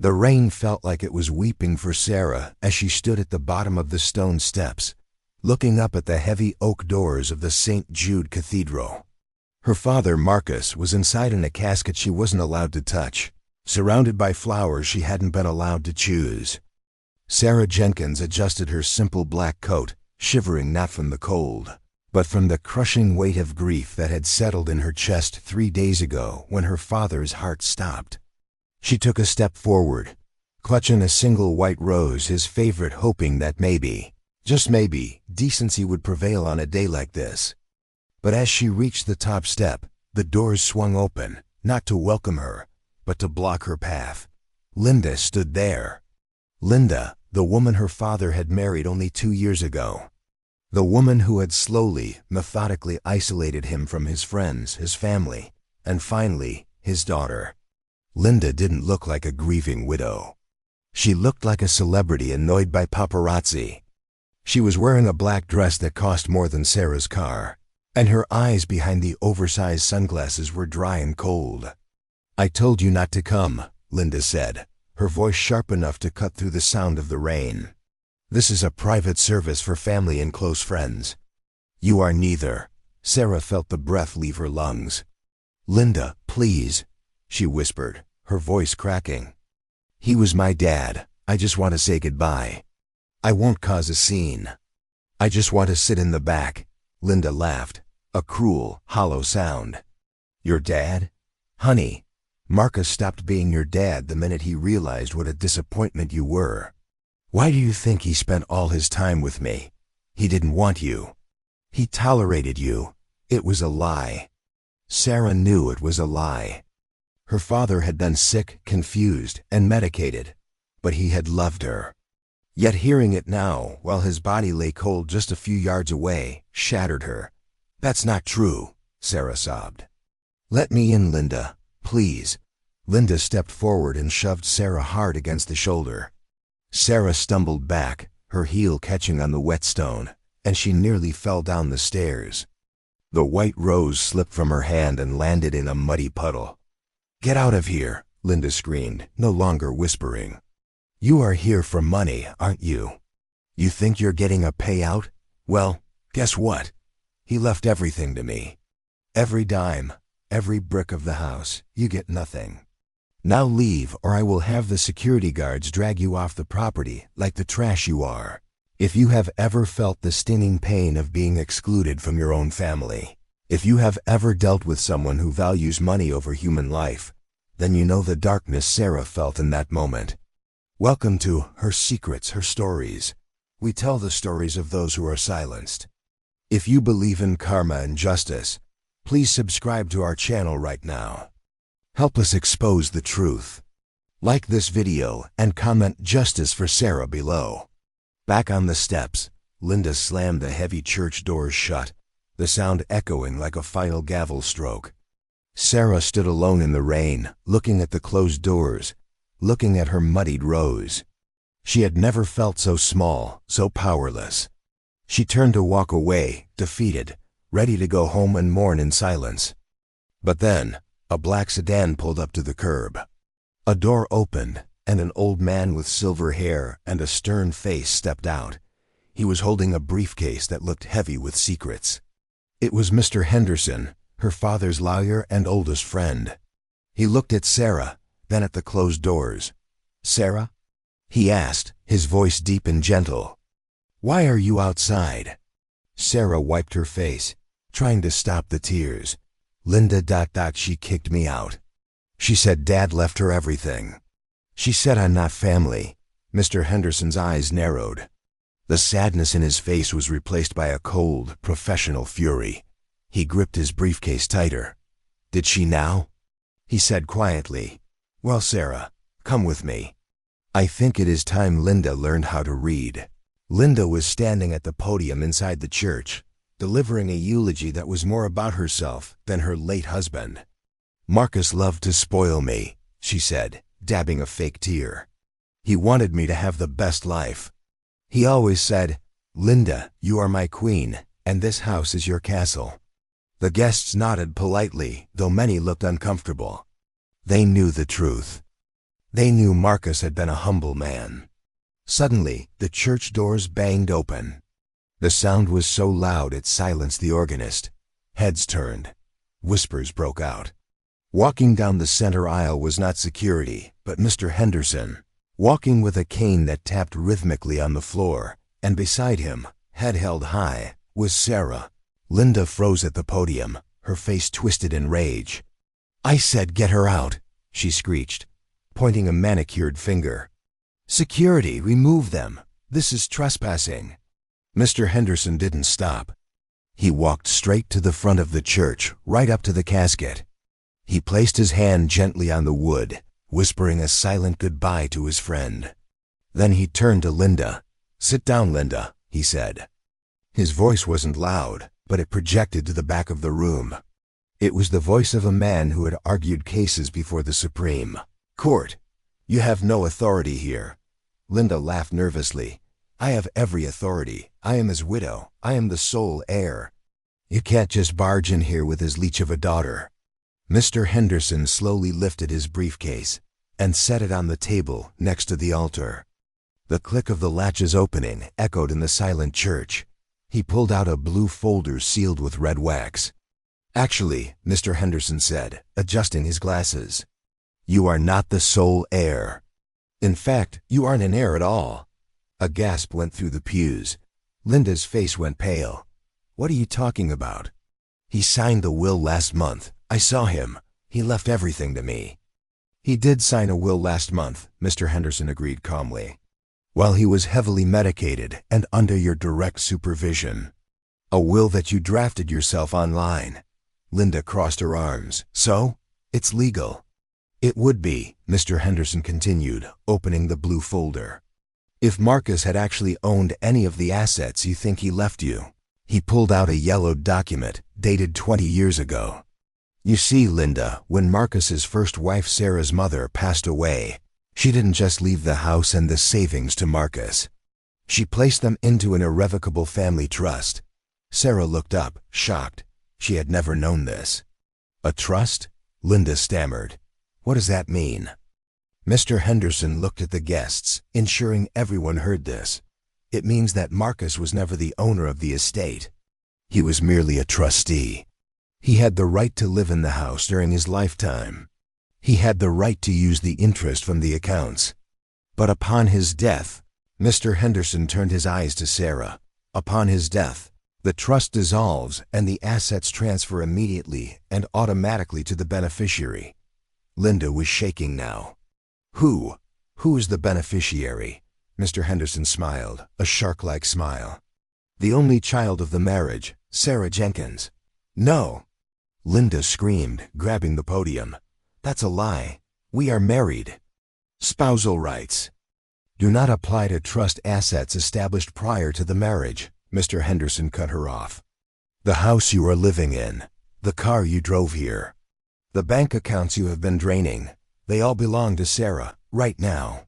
The rain felt like it was weeping for Sarah as she stood at the bottom of the stone steps, looking up at the heavy oak doors of the St. Jude Cathedral. Her father, Marcus, was inside in a casket she wasn't allowed to touch, surrounded by flowers she hadn't been allowed to choose. Sarah Jenkins adjusted her simple black coat, shivering not from the cold, but from the crushing weight of grief that had settled in her chest 3 days ago when her father's heart stopped. She took a step forward, clutching a single white rose, his favorite, hoping that maybe, just maybe, decency would prevail on a day like this. But as she reached the top step, the doors swung open, not to welcome her, but to block her path. Linda stood there. Linda, the woman her father had married only 2 years ago. The woman who had slowly, methodically isolated him from his friends, his family, and finally, his daughter. Linda didn't look like a grieving widow. She looked like a celebrity annoyed by paparazzi. She was wearing a black dress that cost more than Sarah's car, and her eyes behind the oversized sunglasses were dry and cold. "I told you not to come," Linda said, her voice sharp enough to cut through the sound of the rain. "This is a private service for family and close friends." "You are neither." Sarah felt the breath leave her lungs. "Linda, please," she whispered, her voice cracking. "He was my dad. I just want to say goodbye. I won't cause a scene. I just want to sit in the back." Linda laughed, a cruel, hollow sound. "Your dad? Honey, Marcus stopped being your dad the minute he realized what a disappointment you were. Why do you think he spent all his time with me? He didn't want you. He tolerated you. It was a lie." Sarah knew it was a lie. Her father had been sick, confused, and medicated, but he had loved her. Yet hearing it now, while his body lay cold just a few yards away, shattered her. "That's not true," Sarah sobbed. "Let me in, Linda, please." Linda stepped forward and shoved Sarah hard against the shoulder. Sarah stumbled back, her heel catching on the wet stone, and she nearly fell down the stairs. The white rose slipped from her hand and landed in a muddy puddle. "Get out of here," Linda screamed, no longer whispering. "You are here for money, aren't you? You think you're getting a payout? Well, guess what? He left everything to me. Every dime, every brick of the house. You get nothing. Now leave, or I will have the security guards drag you off the property like the trash you are. If you have ever felt the stinging pain of being excluded from your own family, if you have ever dealt with someone who values money over human life, then you know the darkness Sarah felt in that moment. Welcome to Her Secrets, Her Stories. We tell the stories of those who are silenced. If you believe in karma and justice, please subscribe to our channel right now. Help us expose the truth. Like this video and comment "Justice for Sarah" below. Back on the steps, Linda slammed the heavy church doors shut, the sound echoing like a final gavel stroke. Sarah stood alone in the rain, looking at the closed doors, looking at her muddied rose. She had never felt so small, so powerless. She turned to walk away, defeated, ready to go home and mourn in silence. But then, a black sedan pulled up to the curb. A door opened, and an old man with silver hair and a stern face stepped out. He was holding a briefcase that looked heavy with secrets. It was Mr. Henderson, her father's lawyer and oldest friend. He looked at Sarah, then at the closed doors. "Sarah?" he asked, his voice deep and gentle. "Why are you outside?" Sarah wiped her face, trying to stop the tears. "Linda. She kicked me out. She said Dad left her everything. She said I'm not family." Mr. Henderson's eyes narrowed. The sadness in his face was replaced by a cold, professional fury. He gripped his briefcase tighter. "Did she now?" he said quietly. "Well, Sarah, come with me. I think it is time Linda learned how to read." Linda was standing at the podium inside the church, delivering a eulogy that was more about herself than her late husband. "Marcus loved to spoil me," she said, dabbing a fake tear. "He wanted me to have the best life. He always said, 'Linda, you are my queen, and this house is your castle.'" The guests nodded politely, though many looked uncomfortable. They knew the truth. They knew Marcus had been a humble man. Suddenly, the church doors banged open. The sound was so loud it silenced the organist. Heads turned. Whispers broke out. Walking down the center aisle was not security, but Mr. Henderson, walking with a cane that tapped rhythmically on the floor, and beside him, head held high, was Sarah. Linda froze at the podium, her face twisted in rage. "I said get her out," she screeched, pointing a manicured finger. "Security, remove them. This is trespassing." Mr. Henderson didn't stop. He walked straight to the front of the church, right up to the casket. He placed his hand gently on the wood, whispering a silent goodbye to his friend. Then he turned to Linda. "Sit down, Linda," he said. His voice wasn't loud, but it projected to the back of the room. It was the voice of a man who had argued cases before the Supreme Court. "You have no authority here." Linda laughed nervously. "I have every authority. I am his widow. I am the sole heir. You can't just barge in here with his leech of a daughter." Mr. Henderson slowly lifted his briefcase and set it on the table next to the altar. The click of the latches opening echoed in the silent church. He pulled out a blue folder sealed with red wax. "Actually," Mr. Henderson said, adjusting his glasses, "you are not the sole heir. In fact, you aren't an heir at all." A gasp went through the pews. Linda's face went pale. "What are you talking about?" "He signed the will last month. I saw him. He left everything to me." "He did sign a will last month," Mr. Henderson agreed calmly, "while he was heavily medicated and under your direct supervision. A will that you drafted yourself online." Linda crossed her arms. "So? It's legal." "It would be," Mr. Henderson continued, opening the blue folder, "if Marcus had actually owned any of the assets you think he left you." He pulled out a yellowed document, dated 20 years ago. "You see, Linda, when Marcus's first wife Sarah's mother passed away, she didn't just leave the house and the savings to Marcus. She placed them into an irrevocable family trust." Sarah looked up, shocked. She had never known this. "A trust?" Linda stammered. "What does that mean?" Mr. Henderson looked at the guests, ensuring everyone heard this. "It means that Marcus was never the owner of the estate. He was merely a trustee. He had the right to live in the house during his lifetime. He had the right to use the interest from the accounts. But upon his death," Mr. Henderson turned his eyes to Sarah, "upon his death, the trust dissolves and the assets transfer immediately and automatically to the beneficiary." Linda was shaking now. Who is the beneficiary?" Mr. Henderson smiled, a shark-like smile. "The only child of the marriage, Sarah Jenkins." "No!" Linda screamed, grabbing the podium. "That's a lie. We are married." "Spousal rights do not apply to trust assets established prior to the marriage." Mr. Henderson cut her off. "The house you are living in, the car you drove here, the bank accounts you have been draining, they all belong to Sarah, right now.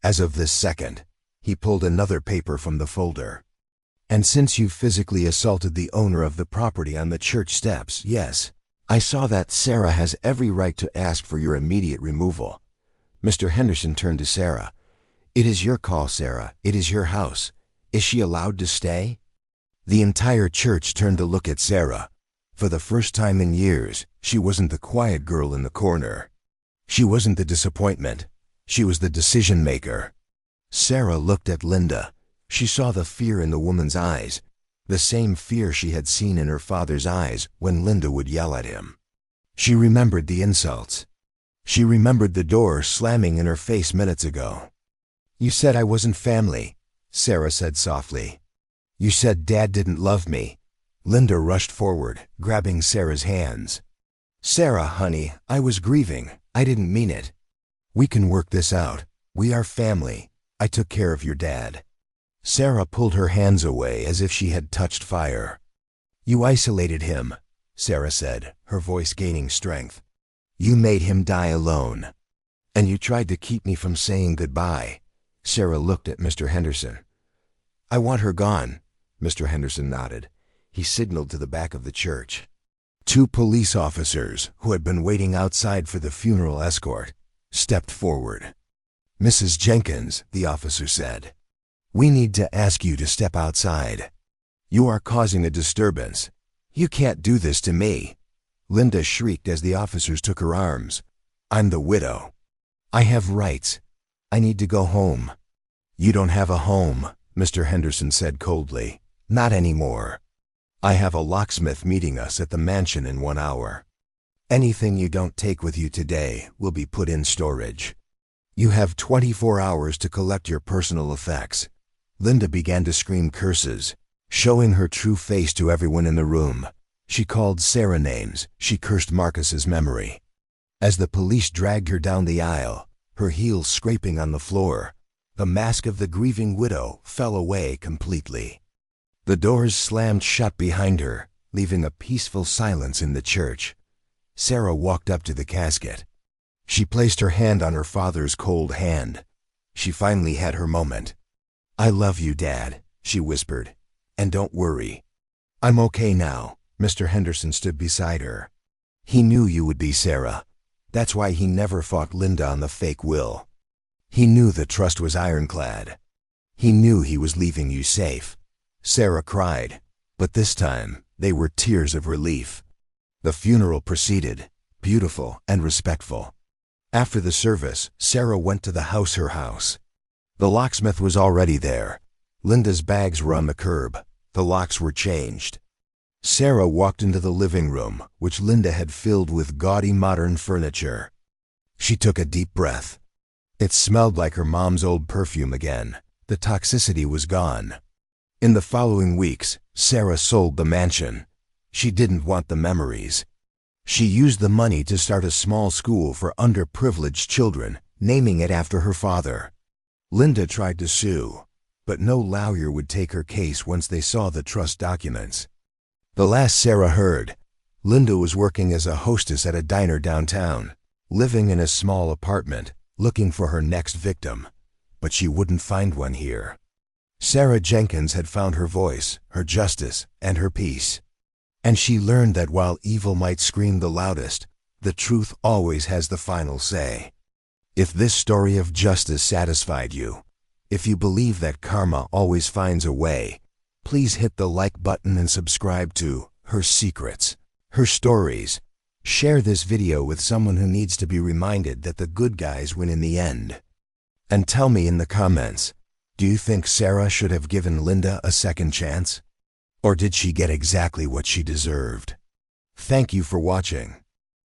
As of this second." He pulled another paper from the folder. "And since you physically assaulted the owner of the property on the church steps, yes, I saw that, Sarah has every right to ask for your immediate removal." Mr. Henderson turned to Sarah. "It is your call, Sarah. It is your house. Is she allowed to stay?" The entire church turned to look at Sarah. For the first time in years, she wasn't the quiet girl in the corner. She wasn't the disappointment. She was the decision maker. Sarah looked at Linda. She saw the fear in the woman's eyes, the same fear she had seen in her father's eyes when Linda would yell at him. She remembered the insults. She remembered the door slamming in her face minutes ago. "You said I wasn't family," Sarah said softly. "You said Dad didn't love me." Linda rushed forward, grabbing Sarah's hands. "Sarah, honey, I was grieving. I didn't mean it. We can work this out. We are family. I took care of your dad." Sarah pulled her hands away as if she had touched fire. "You isolated him," Sarah said, her voice gaining strength. "You made him die alone. And you tried to keep me from saying goodbye." Sarah looked at Mr. Henderson. "I want her gone." Mr. Henderson nodded. He signaled to the back of the church. Two police officers, who had been waiting outside for the funeral escort, stepped forward. "Mrs. Jenkins," the officer said, "we need to ask you to step outside. You are causing a disturbance. You can't do this to me." Linda shrieked as the officers took her arms. "I'm the widow. I have rights. I need to go home." "You don't have a home," Mr. Henderson said coldly. "Not anymore. I have a locksmith meeting us at the mansion in 1 hour. Anything you don't take with you today will be put in storage. You have 24 hours to collect your personal effects." Linda began to scream curses, showing her true face to everyone in the room. She called Sarah names. She cursed Marcus's memory. As the police dragged her down the aisle, her heels scraping on the floor, the mask of the grieving widow fell away completely. The doors slammed shut behind her, leaving a peaceful silence in the church. Sarah walked up to the casket. She placed her hand on her father's cold hand. She finally had her moment. "I love you, Dad," she whispered. "And don't worry. I'm okay now." Mr. Henderson stood beside her. "He knew you would be, Sarah. That's why he never fought Linda on the fake will. He knew the trust was ironclad. He knew he was leaving you safe." Sarah cried, but this time they were tears of relief. The funeral proceeded, beautiful and respectful. After the service, Sarah went to her house. The locksmith was already there. Linda's bags were on the curb. The locks were changed. Sarah walked into the living room, which Linda had filled with gaudy modern furniture. She took a deep breath. It smelled like her mom's old perfume again. The toxicity was gone. In the following weeks, Sarah sold the mansion. She didn't want the memories. She used the money to start a small school for underprivileged children, naming it after her father. Linda tried to sue, but no lawyer would take her case once they saw the trust documents. The last Sarah heard, Linda was working as a hostess at a diner downtown, living in a small apartment, looking for her next victim, but she wouldn't find one here. Sarah Jenkins had found her voice, her justice, and her peace. And she learned that while evil might scream the loudest, the truth always has the final say. If this story of justice satisfied you, if you believe that karma always finds a way, please hit the like button and subscribe to Her Secrets, Her Stories. Share this video with someone who needs to be reminded that the good guys win in the end. And tell me in the comments, do you think Sarah should have given Linda a second chance? Or did she get exactly what she deserved? Thank you for watching.